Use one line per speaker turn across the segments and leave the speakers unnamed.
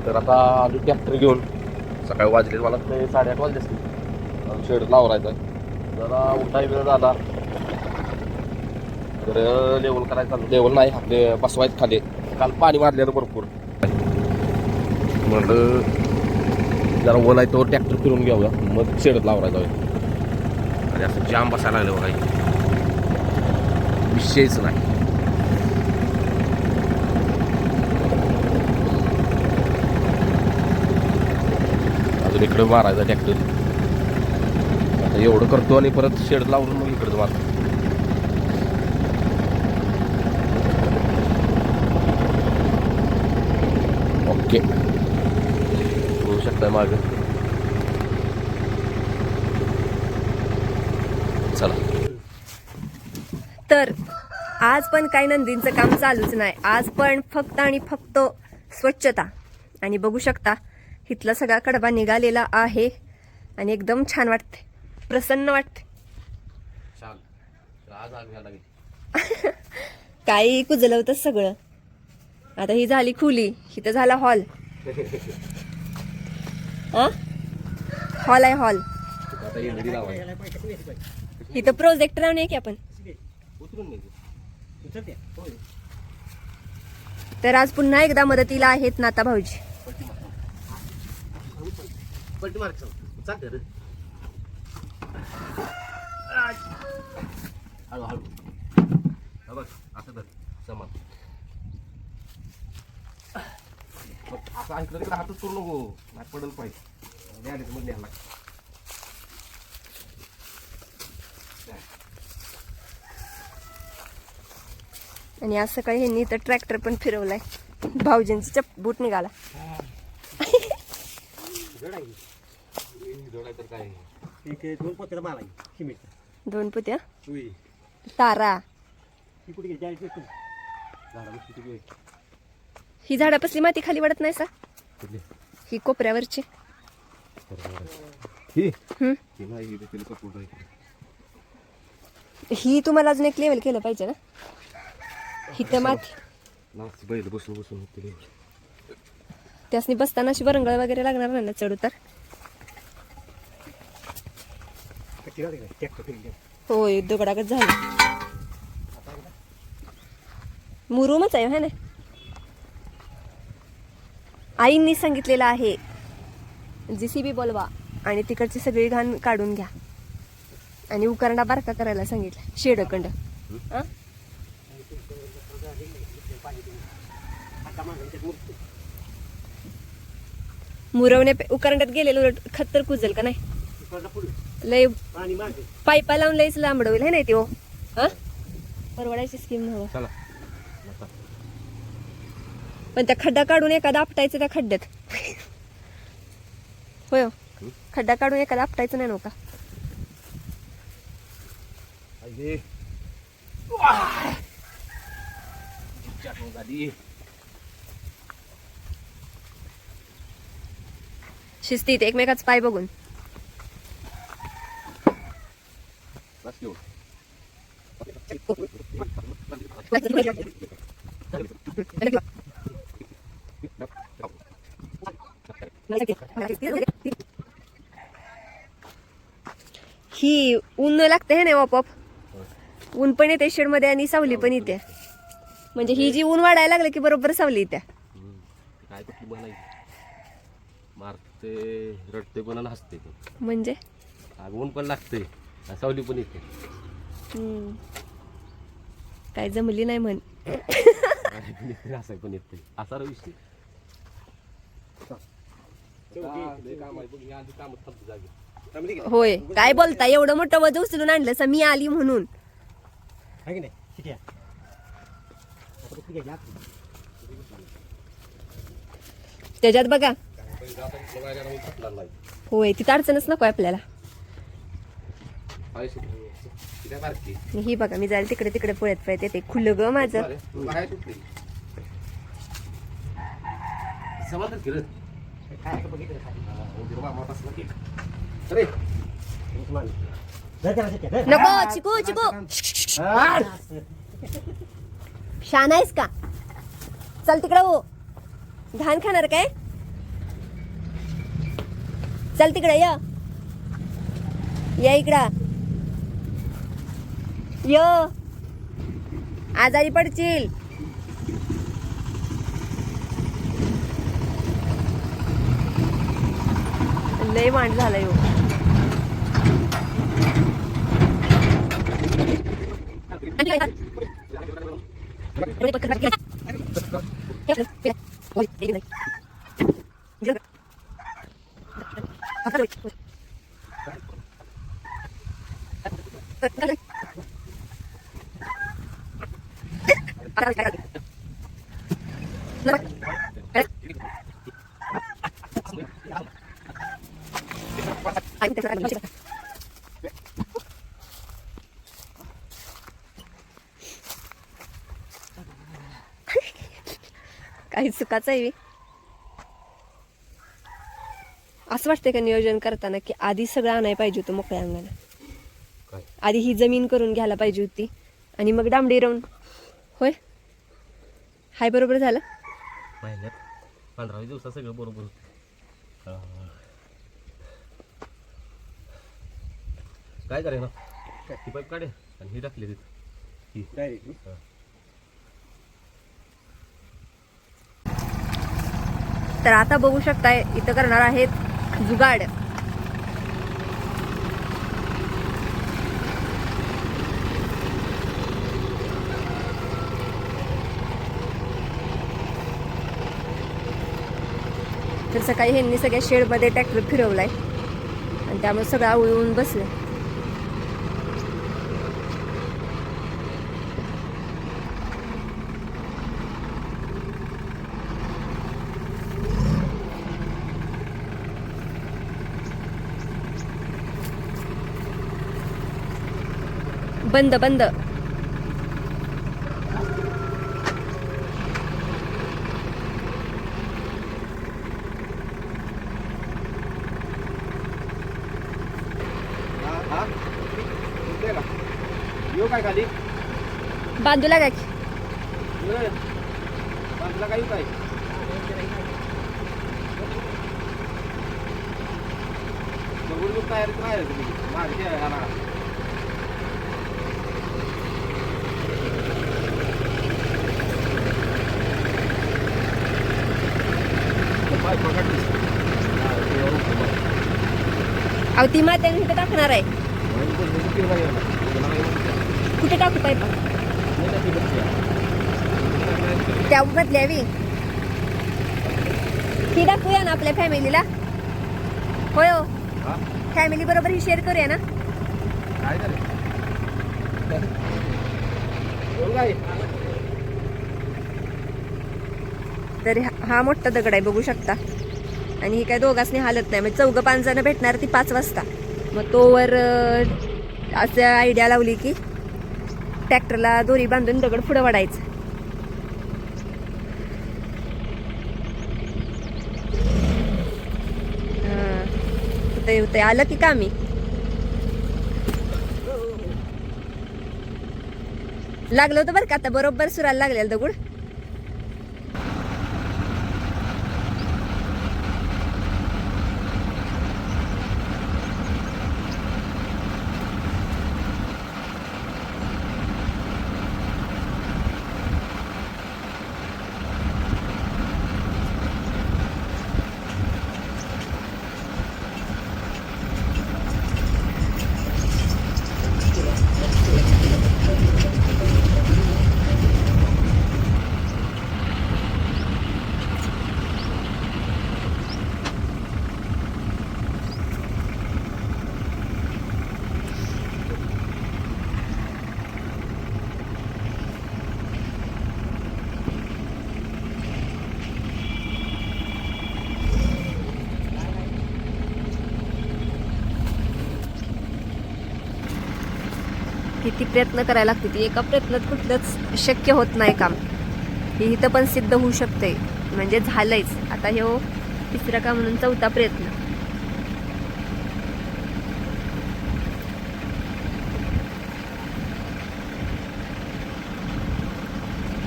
तर आता आम्ही ट्रॅक्टर घेऊन सकाळी वाजले मला ते 8:30 वाजले असतील शेड लावरायचा आहे. जरा उठाय वेळ झाला तर लेवल करायचं. लेवल नाही आपले बसवायचं खाली. काल पाणी मारलेलं भरपूर म्हणलं जरा ओल आहे तो ट्रॅक्टर फिरून घेऊया मग शेडत लावरायचा आहे. आणि असं जाम बसायला लागलं बघा विषयच नाही. अजून इकडं मारायचा ट्रॅक्टर. आता एवढं करतो आणि परत शेड लावून मग इकडं मारतो. ओके होऊ शकताय माग. चला
तर आज पण काही नंदींचं काम चालूच नाही. आज पण फक्त आणि फक्त स्वच्छता. आणि बघू शकता इथला सगळा कडबा निघालेला आहे आणि एकदम छान वाटते, प्रसन्न वाटते. काही कुजलवतं सगळं. आता ही झाली खुली, इथं झाला हॉल. हॉल आहे हॉल. इथं प्रोजेक्ट लावणे की आपण. तर आज पुन्हा एकदा मदतीला आहेत नाता भाऊजी.
असं ऐकलं तिकडे हातच करू नको नाही पडल पाहिजे. मग न्यायला
आणि आज सकाळी ह्यांनी तर ट्रॅक्टर पण फिरवलाय. भाऊजींचा बूट निघाला. दोन पुत्या तारा. ही झाडापासली माती खाली वाढत नाही सा. ही कोपऱ्यावरची ही तुम्हाला अजून एक लेवल केलं पाहिजे ना. ही तर माती
बैल बसून बसून
त्यासनी बसताना अशी वरंगळ वगैरे लागणार नाही ना चढ उतर. होय दगडागत झालं. मुरुमच आहे ना. आईंनी सांगितलेलं आहे JCB बोलवा आणि तिकडची सगळी घाण काढून घ्या आणि उकरंडा बारका करायला सांगितलं शेडखंड. मुरवणे उकरंड्यात गेलेलं उलट खतर कुजल का नाही. लय पाईपा लावून लयच लांबड होईल हे नाही ते. परवडायची स्कीम नव्हतं. पण त्या खड्डा काढून एखादा आपटायचं त्या खड्ड्यात. होय खड्डा काढून एखादा आपटायचं नाही नव्हता. शिस्तीत एकमेकाच पाय बघून. ही ऊन लागते हे नाही आपोआप. ऊन पण येते शेड मध्ये आणि सावली पण येते. म्हणजे ही जी ऊन वाढायला लागलं की बरोबर सावली येते.
काय मारते रडते पण हसते
म्हणजे
ऊन पण लागते सावली पण येते.
काय जमली नाही म्हण.
असं पण येते असा विषय.
होय काय बोलता. एवढं मोठं वज उचलून आणलं मी आली म्हणून. त्याच्यात बघा होय तिथं अडचणच नको आपल्याला. ही बघा मी जायला तिकडे तिकडे पळत पळत येते. खुलं ग माझं. नको चिकू चिकू शान आहेस का. चल तिकडं हो. घाण खाणार काय. चल तिकडे या इकडं आजारी पडशील. लय वांड झाला यो. काही चुकाचं आहे. असं वाटतंय का नियोजन करताना की आधी सगळं आणायला पाहिजे होतं मोकळ्या अंगाला. आधी ही जमीन करून घ्यायला पाहिजे होती आणि मग डांबडी राहून. होय हाय बरोबर झालं.
महिन्यात 15 दिवसात सगळं बरोबर होतं. काय करेल ना ती पाईप काढे आणि ही टाकली तिथं.
तर आता बघू शकताय इथं करणार आहेत जुगाड. तर सकाळी ह्यांनी सगळ्या शेडमध्ये ट्रॅक्टर फिरवलाय आणि त्यामुळे सगळं आवळून बसलं. बंद बंद.
येऊ काय खाली
बांधू लागा की.
बाजूला काय काय बघून तयारीत राहिलं तुम्ही मागे आला.
अहो ती मात्याने इथं टाकणार आहे. कुठे टाकू पाईप त्या बदल्यावी ही टाकूया ना आपल्या फॅमिलीला. होय हो फॅमिली बरोबर ही शेअर करूया ना. तर हा मोठा दगड आहे बघू शकता आणि ही काय दोघांनी हालत नाही. म्हणजे 4-5 जण भेटणार ती 5 वाजता. मग तोवर असं आयडिया लावली की ट्रॅक्टरला दोरी बांधून दगड पुढे वाढायचं. आलं की कामी लागलं होतं बरं का. आता बरोबर सुराला लागलेलं दगड. किती प्रयत्न करायला लागते. ती एका प्रयत्नात कुठलंच शक्य होत नाही काम. हे इथं पण सिद्ध होऊ शकते. म्हणजे झालंयच. आता हे 3रा का म्हणून 4था प्रयत्न.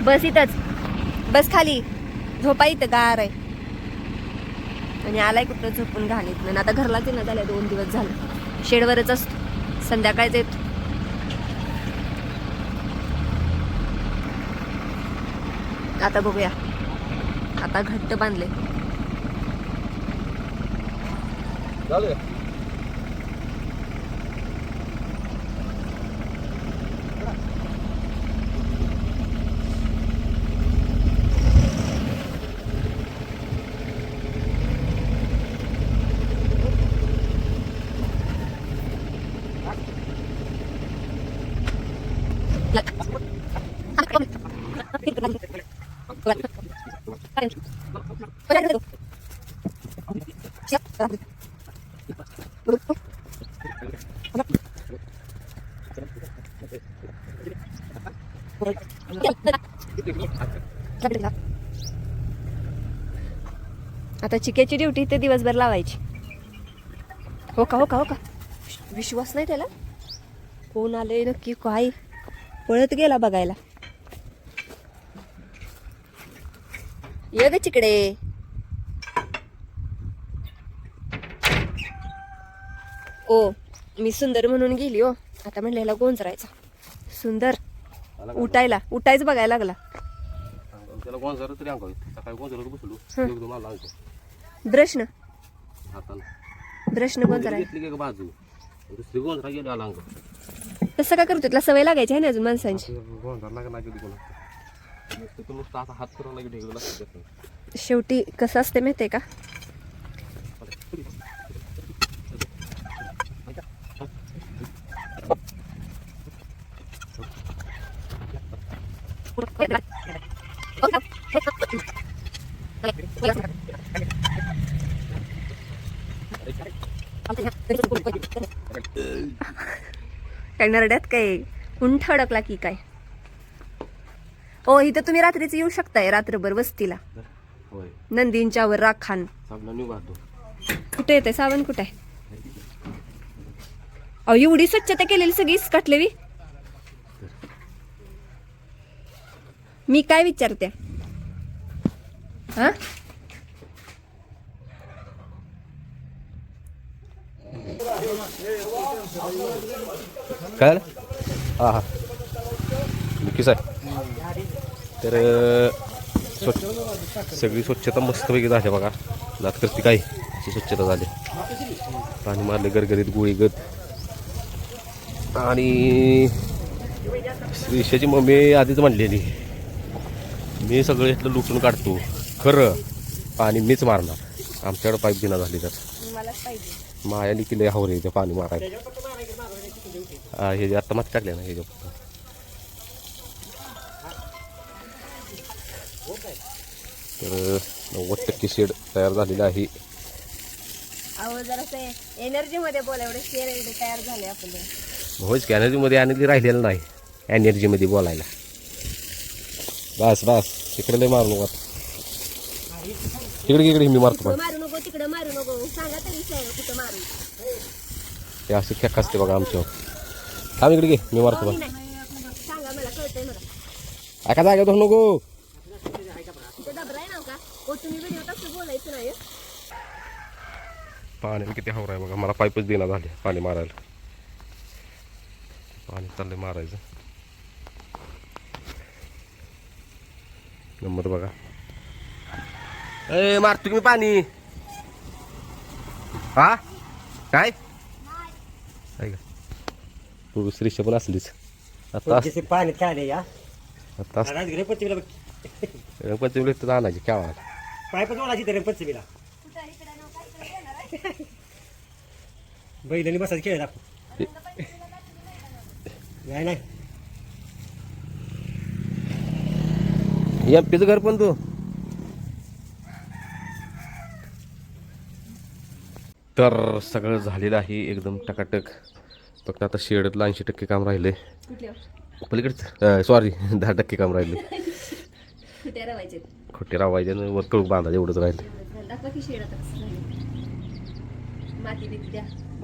बस इथंच बस खाली झोपा इथं गार आहे. आणि आलाय कुठं झोपून घालीत ना आता घरलाच येणं झालं 2 दिवस झालं शेडवरच असतो संध्याकाळच येतो आता बघूया आता घट्ट बांधले
झालं
आता चिक्याची ड्युटी ते दिवसभर लावायची हो का हो का हो का विश्वास नाही त्याला कोण आले नक्की काय पळत गेला बघायला ये ग चिकडे ओ मी सुंदर म्हणून गेली हो आता म्हणलेला गोंजरायचा सुंदर उठायच बघायला लागला
त्याला कोण जर तरी अंगाव सकाळी कोण जर बसलो एकदम आला अंगाव
ब्रशनं
हाताला
गोंजराय
घेतली की बाजू दुसरी गोंधळा गेली आला अंगाव
तसं का करतो तुला सवय लागायची आहे ना अजून माणसांची
गोंधळा लागला गेली कोणा नुसतं नुसतं असा हात फिरवला की ढेकलं लागतं
शेवटी कसं असते माहितीये का काय नरड्यात काय उंठ अडकला की काय ओ इथं तुम्ही रात्रीच येऊ शकताय रात्रभर वस्तीला
होय
नंदींच्या वर राखान
साबणाने वाहतो
कुठे येते साबण कुठे आहे अहो एवढी स्वच्छता केलेली सगळी काटलेली मी काय विचारते हा
काय हा हा नक्कीच आहे तर सगळी स्वच्छता मस्तपैकी झाली बघा दात करते काय अशी स्वच्छता झाली पाणी मारले गरगरीत गोळीगत आणि श्रीषाची मम्मी आधीच म्हणलेली मी सगळं इथलं लुटून काढतो खरं पाणी मीच मारणार आमच्याकडं पाईप दिना झाली तर मायानी किल्ले हावरे ते पाणी मारायला हा हे जे आत्ता माती टाकले ना हे जे तर 90% शेड तयार झालेला आहे
अहो जरासं एनर्जी मध्ये बोला एवढे शेर तयार झाले आपले
होच की एनर्जीमध्ये आणि राहिलेलं नाही एनर्जीमध्ये बोलायला बस बस तिकडे लय मारू नको तिकडे इकडे मी मारतो पण
मारू नको तिकडे मारू नको सांगा तरी कुठं मारू
ते असं खेक असते बघा आमच्यावर थांब इकडे घे मी मारतो पण
सांगा मला कळतंय मला
एका जागेत होऊ नको
डबराय ना का ओ तुम्ही व्हिडिओ तसं बोलायचं नाही
पाण्याने किती हवराय बघा मला पाईपच देणार झाले पाणी मारायला पाणी चाललंय मारायचं गंमत बघा ए मारतो की मी पाणी हा काय का तू श्रीष्य पण असलीच आता
पाणी काय या
आता
गणपतीला
गणपती तर आणायची केव्हा
पाय पण जोडायची तर गणपतीला बैलांनी बसायचं खेळ दाखव नाही नाही
एमपीचं घर पण तू तर सगळं झालेलं आहे एकदम टकाटक फक्त आता शेडतलं 80% काम राहिले पलीकडचं सॉरी 10% काम राहिले खोटे रावायचे आणि वर कळूक बांधायचे एवढंच राहिले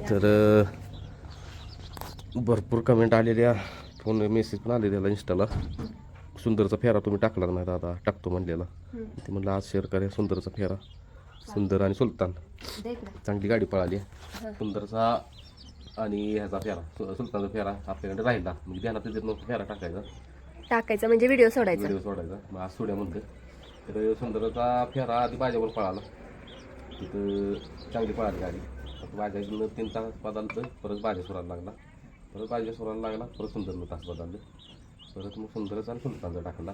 तर भरपूर कमेंट आलेल्या फोन मेसेज पण आले त्याला इंस्टाला सुंदरचा फेरा तुम्ही टाकला नाही दादा टाकतो म्हणलेला ते म्हणलं आज शेअर करा सुंदरचा फेरा सुंदर आणि सुलतान
दे इकडं.
चांगली गाडी पळाली. सुंदरचा आणि ह्याचा फेरा सुलतानचा फेरा आपल्याकडे राहिला म्हणजे ध्यानात येत नव्हतं फेरा
टाकायचं म्हणजे व्हिडिओ सोडायचा.
व्हिडिओ सोडायचा. मग आज सोड्या म्हणते तर सुंदरचा फेरा आधी बाजावर पळाला तिथं चांगली पळाली गाडी. बाजाजनं 3 तास बदलतं परत बाजा सुराला लागला परत बाजा सुराला लागला परत सुंदरनं तास बदललं परत मग सुंदरचा आणि सुलतानचा टाकला.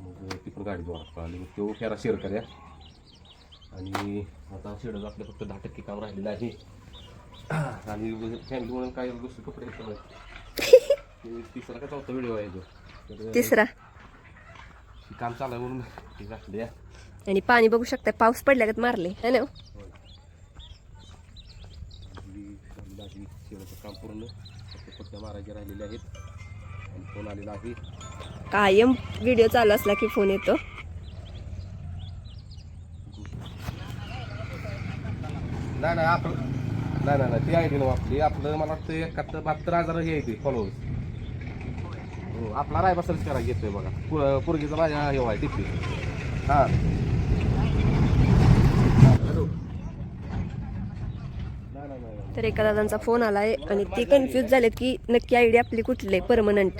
मग ती पण गाडी जोरात पळाली. मग तो फेरा शेअर करूया आणि आता शेडच आपलं फक्त 10% काम राहिलेलं आहे. आणि फॅमिली म्हणून काय गोष्टी कपडे तिसरा का चौथा व्हिडिओ आहे तो तर
तिसरा.
काम चालू आहे म्हणून ते घातले.
आणि पाणी बघू शकता पाऊस पडल्यागत मारले है ना.
शेडाचं काम पूर्ण फक्त पट्ट्या मारायचे राहिलेले आहेत आणि फोन आलेला आहे.
कायम व्हिडिओ चालू असला की फोन येतो.
नाही आपलं नाही ती आयडी ना आपली आपलं मला वाटतं 71,72,000 हे आहे ते फॉलोअर्स. हो आपला रायबा सर्च करायला घेतोय बघा. पोरगीचा माझ्या हे आहे टिप्पी. हां नाही
तर एका दादांचा फोन आलाय आणि ते कन्फ्यूज झालेत की नक्की आयडी आपली कुठली आहे परमनंट.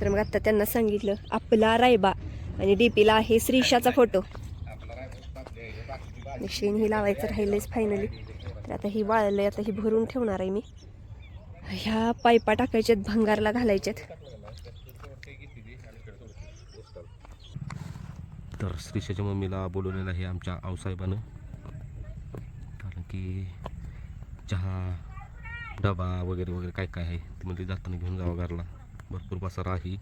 तर मग आता त्यांना सांगितलं आपला रायबा आणि डीपीला आहे श्रीषाचा फोटो. शेण ही लावायचं राहिलंच फायनली. तर आता ही वाळलंय आता ही भरून ठेवणार आहे मी. ह्या पायपा टाकायच्यात भंगारला घालायच्यात.
तर श्रीषाच्या मम्मीला बोलवलेलं आहे आमच्या आऊसाहेबानं कारण की चहा डबा वगैरे वगैरे काय काय आहे ती म्हणजे जाताना घेऊन जावं घरला. भरपूर पसारा आहे.